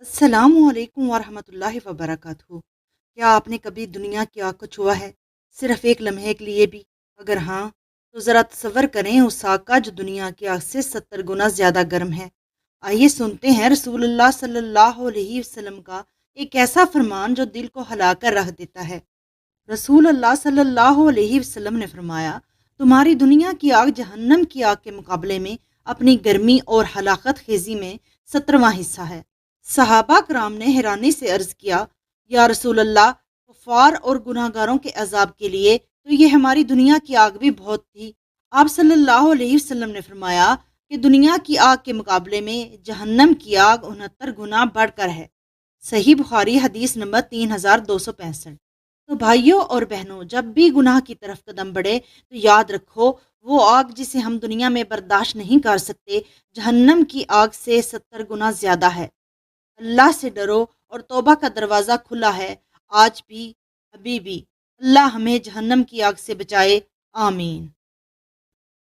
السلام علیکم ورحمۃ اللہ وبرکاتہ۔ کیا آپ نے کبھی دنیا کی آگ کو چھوا ہے؟ صرف ایک لمحے کے لیے بھی؟ اگر ہاں تو ذرا تصور کریں اس آگ کا جو دنیا کی آگ سے 70 گنا زیادہ گرم ہے۔ آئیے سنتے ہیں رسول اللہ صلی اللہ علیہ وسلم کا ایک ایسا فرمان جو دل کو ہلا کر رکھ دیتا ہے۔ رسول اللہ صلی اللہ علیہ وسلم نے فرمایا، تمہاری دنیا کی آگ جہنم کی آگ کے مقابلے میں اپنی گرمی اور ہلاکت خیزی میں 17واں حصہ ہے۔ صحابہ کرام نے حیرانی سے عرض کیا، یا رسول اللہ، کفار اور گناہ گاروں کے عذاب کے لیے تو یہ ہماری دنیا کی آگ بھی بہت تھی۔ آپ صلی اللہ علیہ وسلم نے فرمایا کہ دنیا کی آگ کے مقابلے میں جہنم کی آگ 69 گنا بڑھ کر ہے۔ صحیح بخاری حدیث نمبر 3265۔ تو بھائیوں اور بہنوں، جب بھی گناہ کی طرف قدم بڑھے تو یاد رکھو، وہ آگ جسے ہم دنیا میں برداشت نہیں کر سکتے، جہنم کی آگ سے 70 گنا زیادہ ہے۔ اللہ سے ڈرو اور توبہ کا دروازہ کھلا ہے، آج بھی ابھی بھی۔ اللہ ہمیں جہنم کی آگ سے بچائے، آمین۔